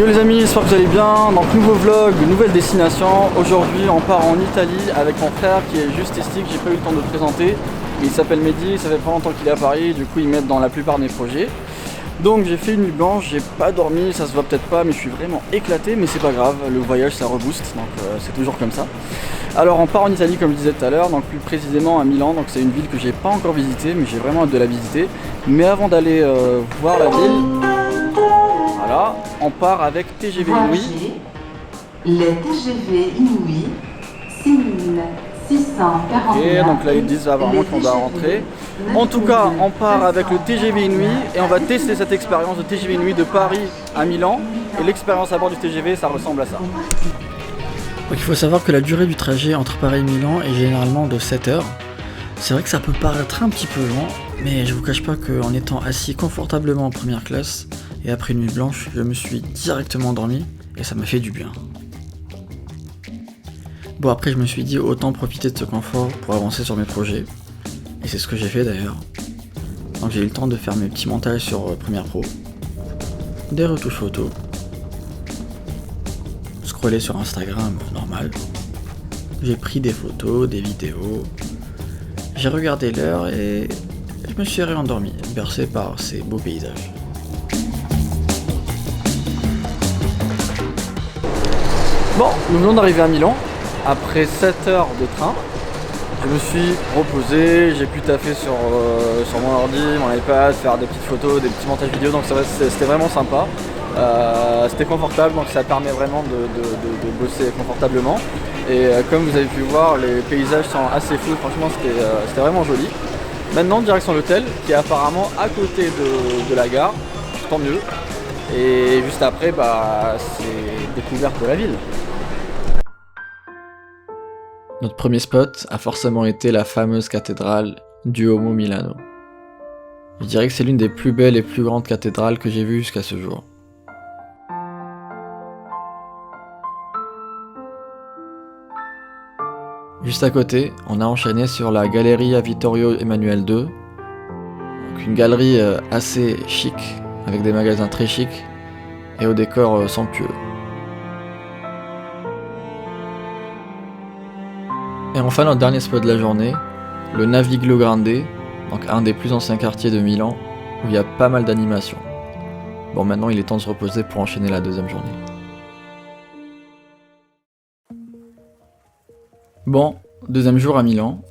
Yo les amis, j'espère que vous allez bien. Donc nouveau vlog, nouvelle destination. Aujourd'hui on part en Italie avec mon frère qui est juste estique, j'ai pas eu le temps de le présenter. Il s'appelle Mehdi, ça fait pas longtemps qu'il est à Paris, du coup il m'aide dans la plupart de mes projets. Donc j'ai fait une nuit blanche, j'ai pas dormi, ça se voit peut-être pas mais je suis vraiment éclaté, mais c'est pas grave, le voyage ça rebooste, donc c'est toujours comme ça. Alors on part en Italie comme je disais tout à l'heure, donc plus précisément à Milan, donc c'est une ville que j'ai pas encore visitée mais j'ai vraiment hâte de la visiter. Mais avant d'aller voir la ville, voilà, on part avec TGV Inouï. Les TGV Inouï 6641. Ok, donc là ils disent vraiment qu'on doit rentrer. En tout cas, on part avec le TGV Inouï et on va tester cette expérience de TGV Inouï de Paris à Milan. Et l'expérience à bord du TGV, ça ressemble à ça. Donc il faut savoir que la durée du trajet entre Paris et Milan est généralement de 7 heures. C'est vrai que ça peut paraître un petit peu long, mais je vous cache pas qu'en étant assis confortablement en première classe et après une nuit blanche, je me suis directement endormi et ça m'a fait du bien. Bon, après je me suis dit autant profiter de ce confort pour avancer sur mes projets. Et c'est ce que j'ai fait d'ailleurs. Donc j'ai eu le temps de faire mes petits montages sur Premiere Pro, des retouches photos, scroller sur Instagram normal. J'ai pris des photos, des vidéos, j'ai regardé l'heure et je me suis réendormi, bercé par ces beaux paysages. Bon, nous venons d'arriver à Milan, après 7 heures de train. Je me suis reposé, j'ai pu taffer sur mon ordi, mon iPad, faire des petites photos, des petits montages vidéo, donc c'était vraiment sympa. C'était confortable, donc ça permet vraiment de bosser confortablement. Et comme vous avez pu voir, les paysages sont assez fous, franchement c'était vraiment joli. Maintenant direction l'hôtel, qui est apparemment à côté de la gare, tant mieux. Et juste après, c'est découverte de la ville. Notre premier spot a forcément été la fameuse cathédrale Duomo Milano. Je dirais que c'est l'une des plus belles et plus grandes cathédrales que j'ai vues jusqu'à ce jour. Juste à côté, on a enchaîné sur la Galleria Vittorio Emanuele II, donc une galerie assez chic, avec des magasins très chics et au décor somptueux. Et enfin notre dernier spot de la journée, le Naviglo Grande, donc un des plus anciens quartiers de Milan, où il y a pas mal d'animations. Bon, maintenant il est temps de se reposer pour enchaîner la deuxième journée. Bon, deuxième jour à Milan,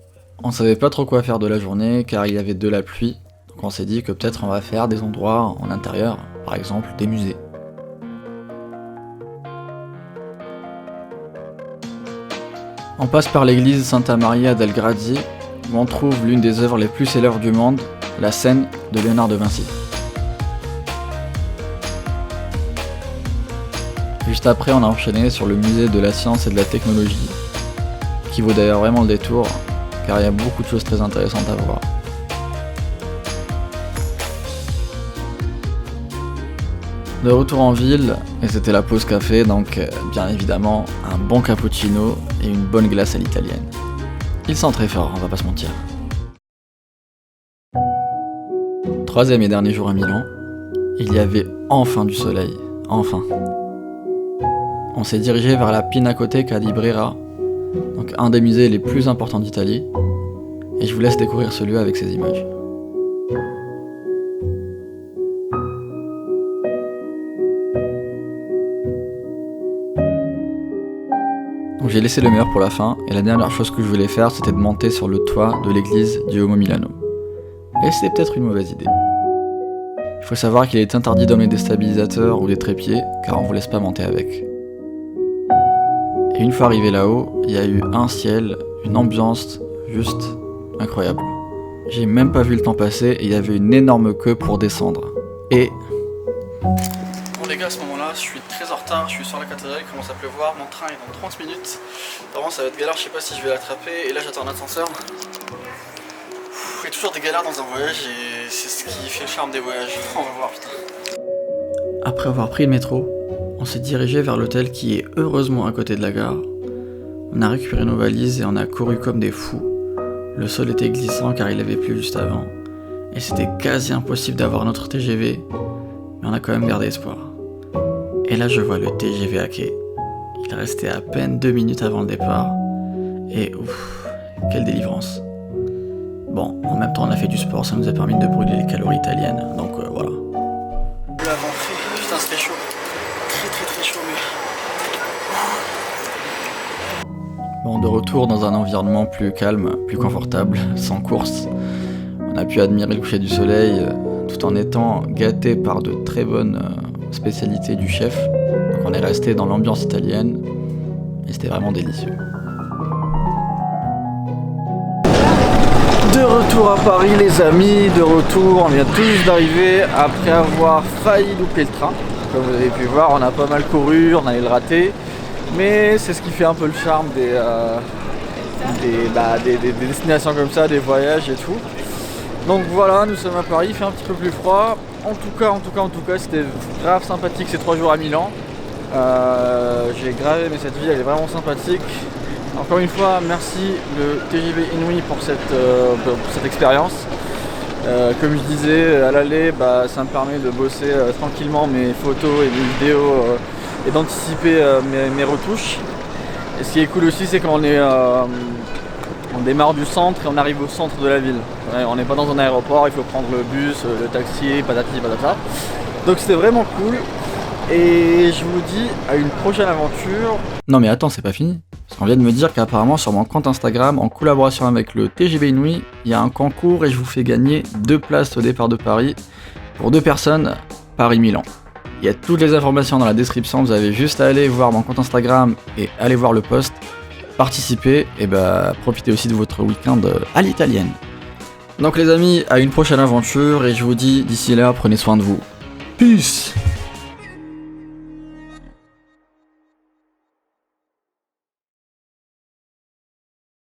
on savait pas trop quoi faire de la journée car il y avait de la pluie, donc on s'est dit que peut-être on va faire des endroits en intérieur, par exemple des musées. On passe par l'église Santa Maria del Grazie, où on trouve l'une des œuvres les plus célèbres du monde, la Scène de Léonard de Vinci. Juste après, on a enchaîné sur le musée de la science et de la technologie, qui vaut d'ailleurs vraiment le détour, car il y a beaucoup de choses très intéressantes à voir. De retour en ville, et c'était la pause café, donc bien évidemment un bon cappuccino et une bonne glace à l'italienne. Il sent très fort, on va pas se mentir. Troisième et dernier jour à Milan, il y avait enfin du soleil, enfin. On s'est dirigé vers la Pinacoteca di Brera, donc un des musées les plus importants d'Italie, et je vous laisse découvrir ce lieu avec ses images. Donc j'ai laissé le meilleur pour la fin, et la dernière chose que je voulais faire, c'était de monter sur le toit de l'église Duomo Milano. Et c'était peut-être une mauvaise idée. Il faut savoir qu'il est interdit d'emmener des stabilisateurs ou des trépieds, car on vous laisse pas monter avec. Et une fois arrivé là-haut, il y a eu un ciel, une ambiance juste incroyable. J'ai même pas vu le temps passer, et il y avait une énorme queue pour descendre. Et... Bon les gars, à ce moment-là, je suis très en retard, je suis sur la cathédrale, il commence à pleuvoir, mon train est dans 30 minutes. Vraiment ça va être galère, je sais pas si je vais l'attraper, et là j'attends un ascenseur. Il y a toujours des galères dans un voyage et c'est ce qui fait le charme des voyages, on va voir putain. Après avoir pris le métro, on s'est dirigé vers l'hôtel qui est heureusement à côté de la gare. On a récupéré nos valises et on a couru comme des fous. Le sol était glissant car il avait plu juste avant, et c'était quasi impossible d'avoir notre TGV, mais on a quand même gardé espoir. Et là je vois le TGV à quai. Il restait à peine 2 minutes avant le départ. Et ouf, quelle délivrance. Bon, en même temps on a fait du sport, ça nous a permis de brûler les calories italiennes, donc voilà. Là, putain c'était chaud. Très chaud mais... Bon, de retour dans un environnement plus calme, plus confortable, sans course. On a pu admirer le coucher du soleil tout en étant gâté par de très bonnes spécialités du chef. Donc on est resté dans l'ambiance italienne et c'était vraiment délicieux. De retour à Paris les amis, de retour, on vient tout juste d'arriver après avoir failli louper le train. Comme vous avez pu voir, on a pas mal couru, on allait le rater. Mais c'est ce qui fait un peu le charme des destinations comme ça, des voyages et tout. Donc voilà, nous sommes à Paris, il fait un petit peu plus froid. En tout cas, c'était grave sympathique ces 3 jours à Milan. J'ai grave aimé cette ville, elle est vraiment sympathique. Encore une fois, merci le TGV Inouï pour cette expérience. Comme je disais, à l'aller, ça me permet de bosser tranquillement mes photos et mes vidéos et d'anticiper mes retouches. Et ce qui est cool aussi, c'est qu'on on démarre du centre et on arrive au centre de la ville. On n'est pas dans un aéroport, il faut prendre le bus, le taxi, patati patata. Donc c'était vraiment cool. Et je vous dis à une prochaine aventure. Non mais attends, c'est pas fini. Parce qu'on vient de me dire qu'apparemment sur mon compte Instagram, en collaboration avec le TGV Inouï, il y a un concours et je vous fais gagner 2 places au départ de Paris pour 2 personnes, Paris-Milan. Il y a toutes les informations dans la description, vous avez juste à aller voir mon compte Instagram et aller voir le post, participer et profitez aussi de votre week-end à l'italienne. Donc les amis, à une prochaine aventure et je vous dis d'ici là, prenez soin de vous. Peace!